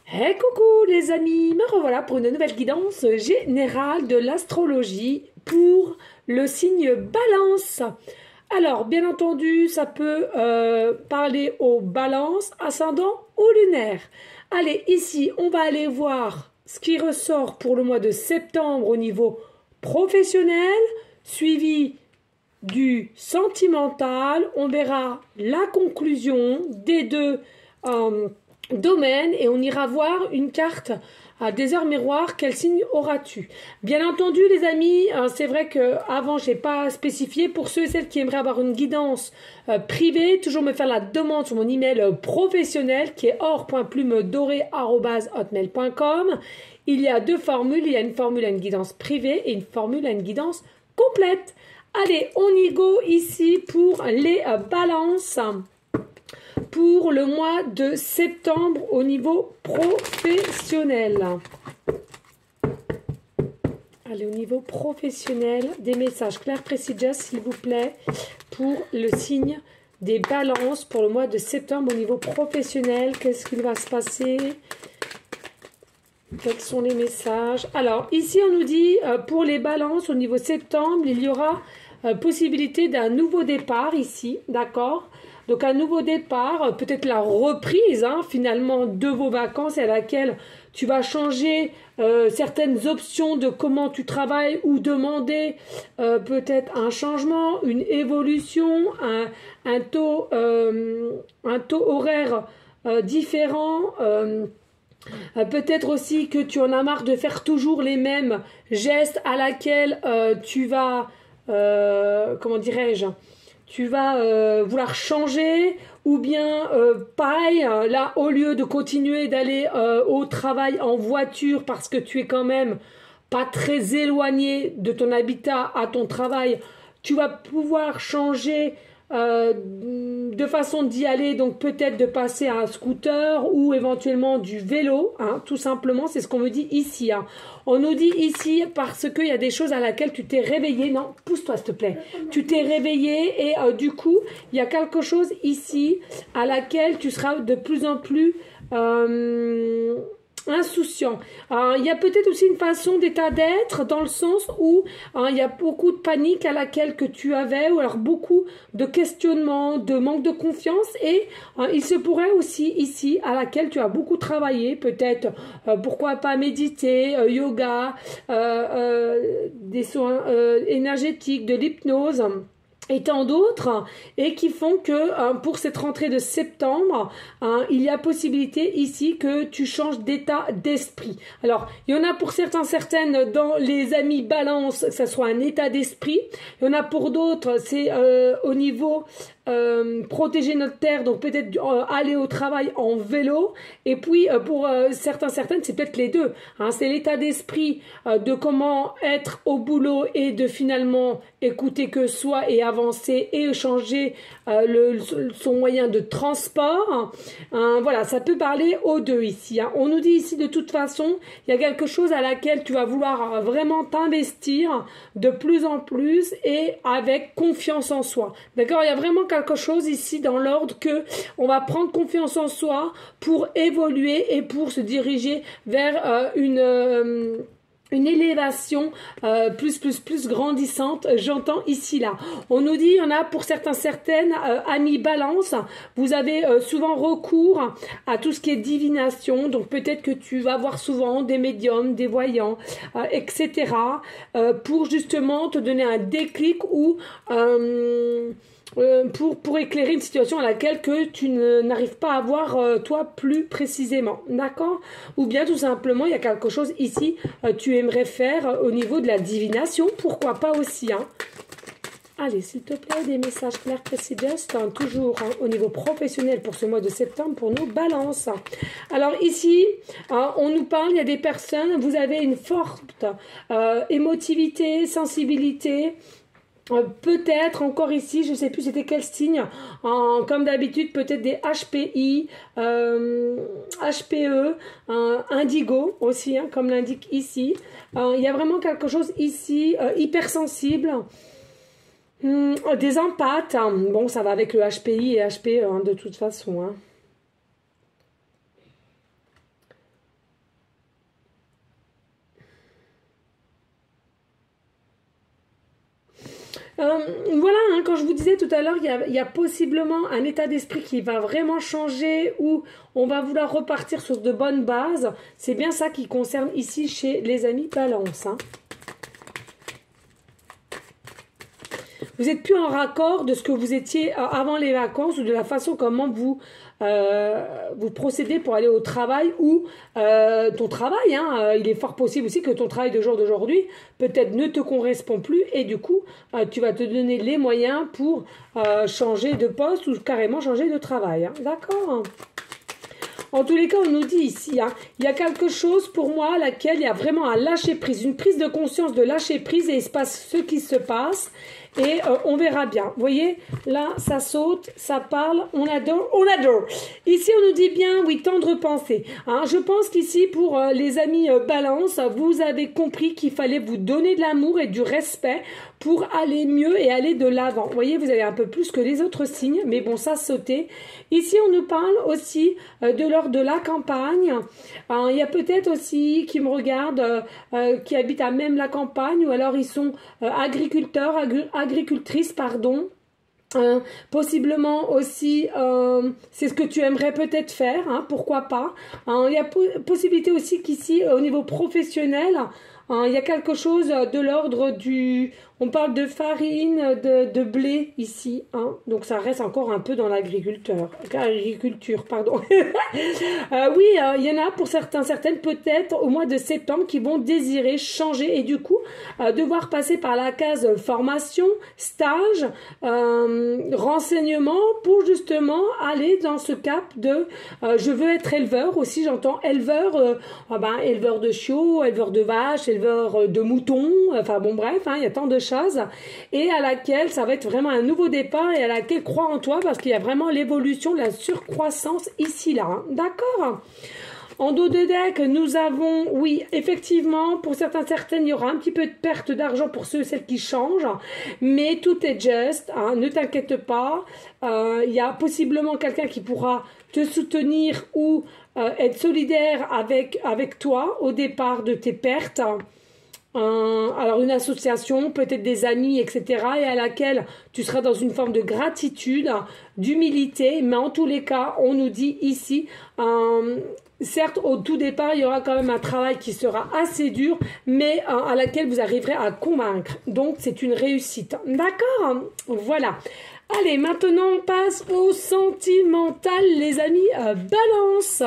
Hey coucou les amis, me revoilà pour une nouvelle guidance générale de l'astrologie pour le signe Balance. Alors bien entendu ça peut parler aux balances, ascendant ou lunaire. Allez ici on va aller voir ce qui ressort pour le mois de septembre au niveau professionnel, suivi du sentimental. On verra la conclusion des deux domaine et on ira voir une carte à des heures miroirs. Quel signe auras-tu? Bien entendu les amis, c'est vrai que avant j'ai pas spécifié. Pour ceux et celles qui aimeraient avoir une guidance privée, toujours me faire la demande sur mon email professionnel qui est or.plumedorée@hotmail.com. Il y a deux formules, il y a une formule à une guidance privée et une formule à une guidance complète. Allez, on y go ici pour les balances pour le mois de septembre au niveau professionnel. Allez, au niveau professionnel, des messages clairs, précis, s'il vous plaît, pour le signe des balances pour le mois de septembre au niveau professionnel. Qu'est-ce qu'il va se passer? Quels sont les messages? Alors, ici, on nous dit, pour les balances au niveau septembre, il y aura possibilité d'un nouveau départ ici, d'accord? Donc un nouveau départ, peut-être la reprise finalement de vos vacances à laquelle tu vas changer certaines options de comment tu travailles ou demander peut-être un changement, une évolution, un taux horaire différent. Peut-être aussi que tu en as marre de faire toujours les mêmes gestes à laquelle tu vas, comment dirais-je, tu vas vouloir changer, ou bien pareil, là au lieu de continuer d'aller au travail en voiture parce que tu es quand même pas très éloigné de ton habitat à ton travail, tu vas pouvoir changer de façon d'y aller, donc peut-être de passer à un scooter ou éventuellement du vélo, tout simplement, c'est ce qu'on me dit ici. On nous dit ici parce qu'il y a des choses à laquelle tu t'es réveillé. Non, pousse-toi s'il te plaît. Tu t'es réveillé et du coup, il y a quelque chose ici à laquelle tu seras de plus en plus insouciant. Il y a peut-être aussi une façon d'état d'être dans le sens où il y a beaucoup de panique à laquelle que tu avais, ou alors beaucoup de questionnements, de manque de confiance, et il se pourrait aussi ici à laquelle tu as beaucoup travaillé, peut-être pourquoi pas méditer, yoga, des soins énergétiques, de l'hypnose et tant d'autres, et qui font que pour cette rentrée de septembre, il y a possibilité ici que tu changes d'état d'esprit. Alors, il y en a pour certaines dans les amis balance, que ça soit un état d'esprit. Il y en a pour d'autres, c'est au niveau protéger notre terre, donc peut-être aller au travail en vélo. Et puis pour certaines, c'est peut-être les deux. C'est l'état d'esprit de comment être au boulot et de finalement écouter que soi et avancer et changer son moyen de transport. Voilà, ça peut parler aux deux ici. On nous dit ici de toute façon, il y a quelque chose à laquelle tu vas vouloir vraiment t'investir de plus en plus et avec confiance en soi. D'accord, il y a vraiment quelque chose ici dans l'ordre que on va prendre confiance en soi pour évoluer et pour se diriger vers une élévation plus grandissante, j'entends ici là. On nous dit, il y en a pour certaines amis balance, vous avez souvent recours à tout ce qui est divination, donc peut-être que tu vas voir souvent des médiums, des voyants, etc. Pour justement te donner un déclic ou pour éclairer une situation à laquelle que tu n'arrives pas à voir toi plus précisément, d'accord? Ou bien tout simplement il y a quelque chose ici tu aimerais faire au niveau de la divination, pourquoi pas aussi. Allez, s'il te plaît, des messages clairs, précis, toujours au niveau professionnel pour ce mois de septembre pour nos balances. Alors ici, on nous parle, il y a des personnes, vous avez une forte émotivité, sensibilité. Peut-être encore ici, je ne sais plus c'était quel signe, comme d'habitude peut-être des HPI, HPE, indigo aussi, comme l'indique ici. Il y a vraiment quelque chose ici, hypersensible, des empathes. Bon, ça va avec le HPI et HPE de toute façon. Voilà, hein, quand je vous disais tout à l'heure, il y a possiblement un état d'esprit qui va vraiment changer, où on va vouloir repartir sur de bonnes bases. C'est bien ça qui concerne ici chez les amis Balance. Hein. Vous n'êtes plus en raccord de ce que vous étiez avant les vacances, ou de la façon comment vous procédez pour aller au travail, ou ton travail, hein, il est fort possible aussi que ton travail de jour d'aujourd'hui peut-être ne te correspond plus, et du coup tu vas te donner les moyens pour changer de poste ou carrément changer de travail. Hein. D'accord? En tous les cas, on nous dit ici, hein, il y a quelque chose pour moi à laquelle il y a vraiment un lâcher prise, une prise de conscience de lâcher prise, et il se passe ce qui se passe. Et on verra bien. Vous voyez, là, ça saute, ça parle, on adore, on adore. Ici, on nous dit bien, oui, tendre pensée. Hein, je pense qu'ici, pour les amis Balance, vous avez compris qu'il fallait vous donner de l'amour et du respect pour aller mieux et aller de l'avant. Vous voyez, vous avez un peu plus que les autres signes, mais bon, ça sautait. Ici, on nous parle aussi de l'ordre de la campagne. Il y a peut-être aussi qui me regardent, qui habitent à même la campagne, ou alors ils sont agriculteurs, agricultrice, pardon. Possiblement aussi, c'est ce que tu aimerais peut-être faire, hein, pourquoi pas. Il y a possibilité aussi qu'ici, au niveau professionnel, il y a quelque chose de l'ordre du... On parle de farine, de blé ici, hein, donc ça reste encore un peu dans l'agriculture, pardon. Oui, il y en a pour certaines peut-être au mois de septembre qui vont désirer changer et du coup devoir passer par la case formation, stage, renseignement pour justement aller dans ce cap de je veux être éleveur aussi, j'entends éleveur, éleveur de chiots, éleveur de vaches, éleveur de moutons, enfin bon bref, hein, il y a tant de choses, et à laquelle ça va être vraiment un nouveau départ et à laquelle crois en toi parce qu'il y a vraiment l'évolution, la surcroissance ici là, hein. D'accord? En dos de deck, nous avons, oui, effectivement, pour certaines, il y aura un petit peu de perte d'argent pour ceux et celles qui changent, mais tout est juste, hein, ne t'inquiète pas, il y a possiblement quelqu'un qui pourra te soutenir ou être solidaire avec toi au départ de tes pertes. Alors une association, peut-être des amis, etc. et à laquelle tu seras dans une forme de gratitude, d'humilité, mais en tous les cas, on nous dit ici, certes au tout départ, il y aura quand même un travail qui sera assez dur, mais à laquelle vous arriverez à convaincre. Donc c'est une réussite. D'accord? Voilà. Allez, maintenant on passe au sentimental, les amis. Balance.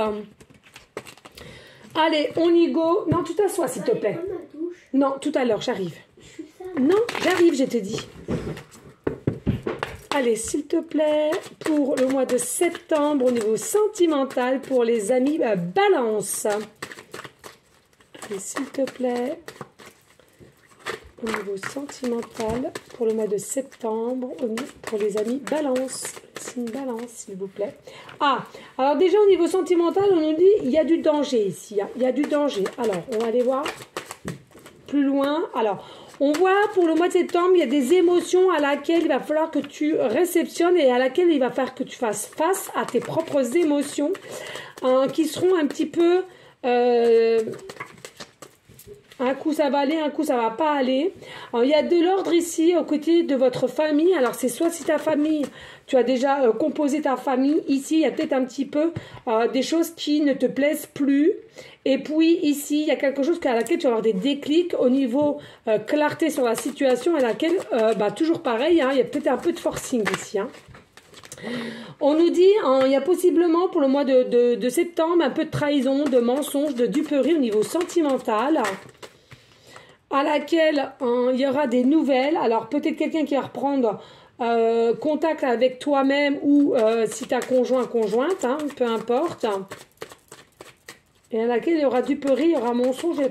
Allez, on y go. Non, tu t'assois s'il te plaît. Non, tout à l'heure, j'arrive. Non, j'arrive, je te dis. Allez, s'il te plaît, pour le mois de septembre, au niveau sentimental, pour les amis Balance. Allez, s'il te plaît, au niveau sentimental, pour le mois de septembre, pour les amis Balance. Signe Balance, s'il vous plaît. Ah, alors déjà, au niveau sentimental, on nous dit, il y a du danger ici. Hein, il y a du danger. Alors, on va aller voir plus loin. Alors, on voit pour le mois de septembre, il y a des émotions à laquelle il va falloir que tu réceptionnes et à laquelle il va falloir que tu fasses face à tes propres émotions qui seront un petit peu... un coup ça va aller, un coup ça va pas aller. Alors, il y a de l'ordre ici aux côtés de votre famille. Alors c'est soit si ta famille, tu as déjà composé ta famille. Ici il y a peut-être un petit peu des choses qui ne te plaisent plus. Et puis ici il y a quelque chose à laquelle tu vas avoir des déclics au niveau clarté sur la situation à laquelle, toujours pareil, hein, il y a peut-être un peu de forcing ici. Hein. On nous dit, il y a possiblement pour le mois de septembre un peu de trahison, de mensonge, de duperie au niveau sentimental, à laquelle il y aura des nouvelles. Alors peut-être quelqu'un qui va reprendre contact avec toi-même ou si tu as conjointe, hein, peu importe. Et à laquelle il y aura duperie, il y aura mensonge et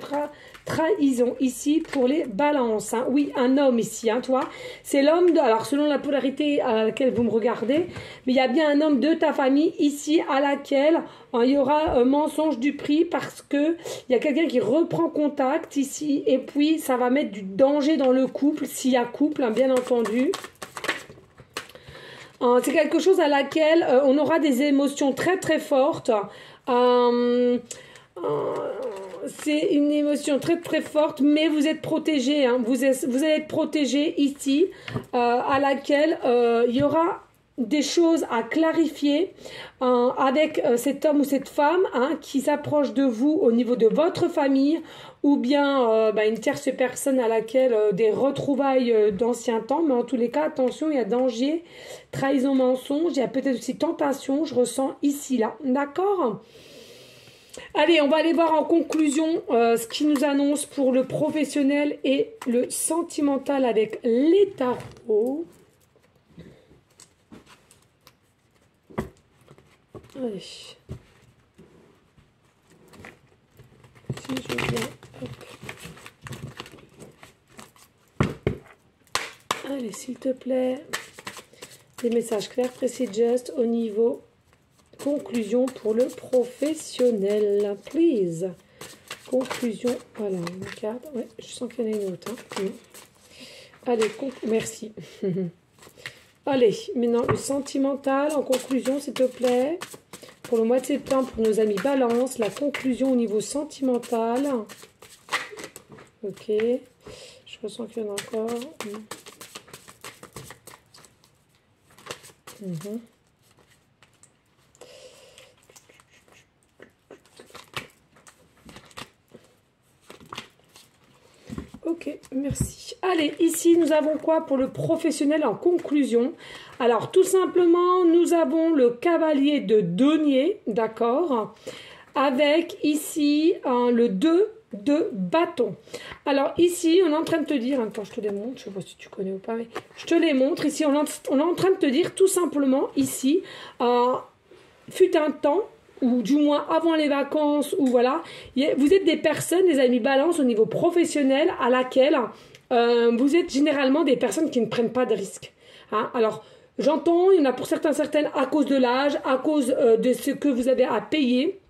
trahison ici pour les balances. Hein. Oui, un homme ici, hein, toi. C'est l'homme de... Alors, selon la polarité à laquelle vous me regardez, mais il y a bien un homme de ta famille ici à laquelle il y aura mensonge du prix parce que il y a quelqu'un qui reprend contact ici et puis ça va mettre du danger dans le couple, s'il y a couple, hein, bien entendu. C'est quelque chose à laquelle on aura des émotions très très fortes. C'est une émotion très très forte, mais vous êtes protégé, hein. Vous allez être protégé ici, à laquelle il y aura des choses à clarifier avec cet homme ou cette femme, hein, qui s'approche de vous au niveau de votre famille, ou bien une tierce personne à laquelle des retrouvailles d'anciens temps. Mais en tous les cas, attention, il y a danger, trahison, mensonge, il y a peut-être aussi tentation, je ressens ici, là. D'accord ? Allez, on va aller voir en conclusion ce qui nous annonce pour le professionnel et le sentimental avec les tarots. Allez. Si je viens, hop. Allez, s'il te plaît. Des messages clairs, précis, just au niveau conclusion pour le professionnel. Please. Conclusion. Voilà, on regarde. Ouais, je sens qu'il y en a une autre. Hein. Allez, merci. Allez, maintenant le sentimental en conclusion, s'il te plaît. Pour le mois de septembre, pour nos amis Balance, la conclusion au niveau sentimental. Ok. Je ressens qu'il y en a encore. Ok, merci. Allez, ici, nous avons quoi pour le professionnel en conclusion? Alors, tout simplement, nous avons le cavalier de denier, d'accord? Avec ici le 2 de bâton. Alors, ici, on est en train de te dire, attends, je te les montre, je vois si tu connais ou pas, mais je te les montre. Ici, on est en train de te dire tout simplement, ici, fut un temps, ou du moins avant les vacances, ou voilà, vous êtes des personnes, les amis Balance, au niveau professionnel, à laquelle vous êtes généralement des personnes qui ne prennent pas de risques. Hein? Alors, j'entends, il y en a pour certaines à cause de l'âge, à cause de ce que vous avez à payer.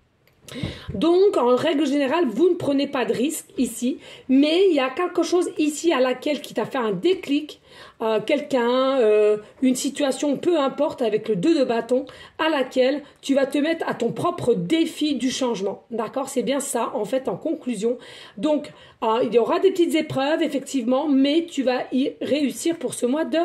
Donc, en règle générale, vous ne prenez pas de risque ici, mais il y a quelque chose ici à laquelle qui t'a fait un déclic, quelqu'un, une situation, peu importe, avec le 2 de bâton, à laquelle tu vas te mettre à ton propre défi du changement. D'accord? C'est bien ça, en fait, en conclusion. Donc, il y aura des petites épreuves, effectivement, mais tu vas y réussir pour ce mois de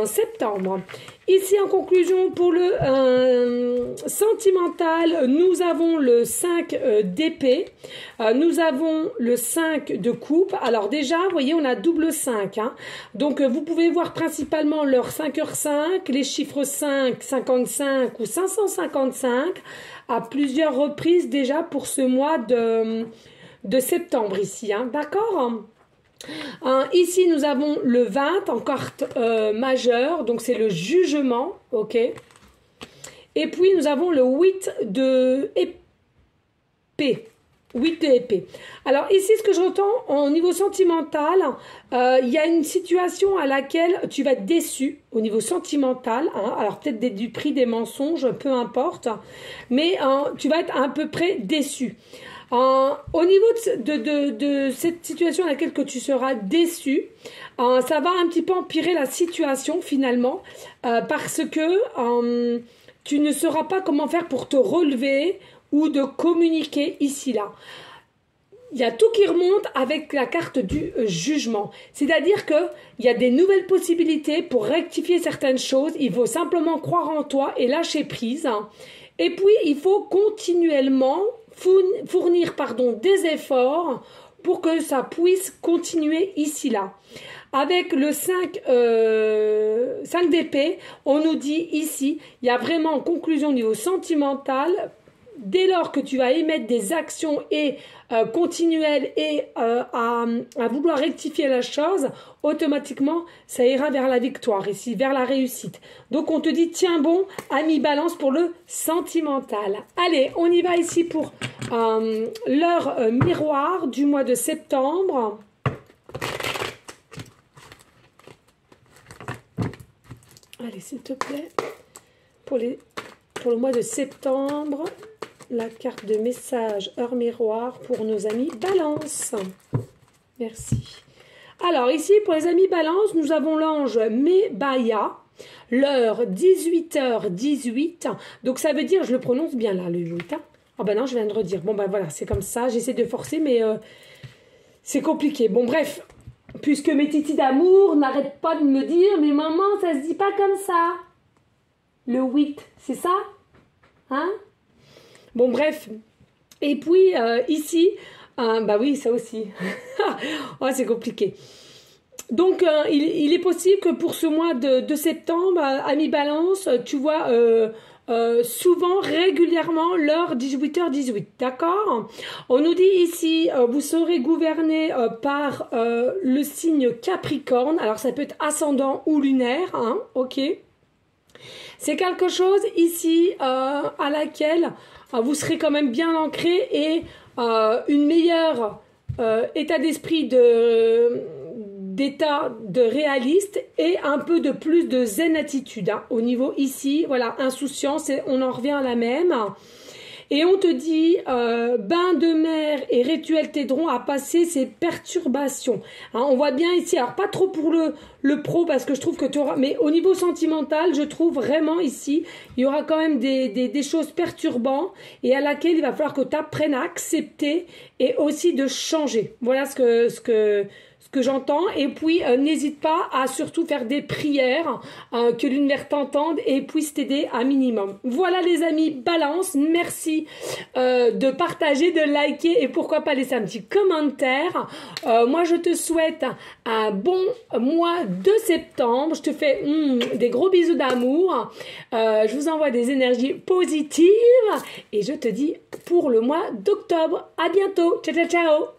septembre. Ici, en conclusion, pour le sentimental, nous avons le 5 d'épée, nous avons le 5 de coupe. Alors déjà, vous voyez, on a double 5. Hein. Donc, vous pouvez voir principalement leur 5h5, les chiffres 5, 55 ou 555 à plusieurs reprises déjà pour ce mois de septembre ici. Hein. D'accord ? Ici, nous avons le 20 en carte majeure, donc c'est le jugement, ok. Et puis, nous avons le 8 de épée. 8 de épée. Alors ici, ce que je retends au niveau sentimental, il y a une situation à laquelle tu vas être déçu au niveau sentimental. Hein, alors peut-être du prix des mensonges, peu importe. Mais tu vas être à peu près déçu. Au niveau de cette situation à laquelle que tu seras déçu, ça va un petit peu empirer la situation finalement, parce que tu ne sauras pas comment faire pour te relever ou de communiquer ici là. Il y a tout qui remonte avec la carte du jugement. C'est-à-dire qu'il y a des nouvelles possibilités pour rectifier certaines choses. Il faut simplement croire en toi et lâcher prise. Et puis, il faut continuellement fournir des efforts pour que ça puisse continuer ici là. Avec le 5 d'épée, on nous dit ici, il y a vraiment en conclusion au niveau sentimental, dès lors que tu vas émettre des actions et continuelles et à vouloir rectifier la chose, automatiquement, ça ira vers la victoire ici, vers la réussite. Donc, on te dit, tiens bon, ami Balance pour le sentimental. Allez, on y va ici pour l'heure miroir du mois de septembre. Allez, s'il te plaît, pour le mois de septembre, la carte de message heure miroir pour nos amis Balance. Merci. Alors ici, pour les amis Balance, nous avons l'ange Mebaya, l'heure 18h18. Donc ça veut dire, je le prononce bien là, le 8. Hein. Ah ben non, je viens de redire. Bon ben voilà, c'est comme ça. J'essaie de forcer, mais c'est compliqué. Bon bref, puisque mes titis d'amour n'arrêtent pas de me dire, mais maman, ça se dit pas comme ça. Le 8, c'est ça? Hein? Bon bref. Et puis ici, bah oui, ça aussi. Oh, c'est compliqué. Donc, il est possible que pour ce mois de septembre, ami Balance, tu vois souvent, régulièrement, l'heure 18h18, d'accord? On nous dit ici, vous serez gouverné par le signe Capricorne. Alors, ça peut être ascendant ou lunaire, hein, ok? C'est quelque chose ici à laquelle vous serez quand même bien ancré et une meilleure état d'esprit d'état de réaliste et un peu de plus de zen attitude hein. Au niveau ici, voilà, insouciance, on en revient à la même. Et on te dit, bain de mer et rituel t'aideront à passer ces perturbations. Hein, on voit bien ici, alors pas trop pour le pro parce que je trouve que tu auras, mais au niveau sentimental, je trouve vraiment ici, il y aura quand même des choses perturbantes et à laquelle il va falloir que tu apprennes à accepter et aussi de changer. Voilà ce que j'entends. Et puis, n'hésite pas à surtout faire des prières, que l'univers t'entende et puisse t'aider un minimum. Voilà les amis, balance. Merci de partager, de liker et pourquoi pas laisser un petit commentaire. Moi, je te souhaite un bon mois de septembre. Je te fais des gros bisous d'amour. Je vous envoie des énergies positives et je te dis pour le mois d'octobre. À bientôt. Ciao, ciao, ciao.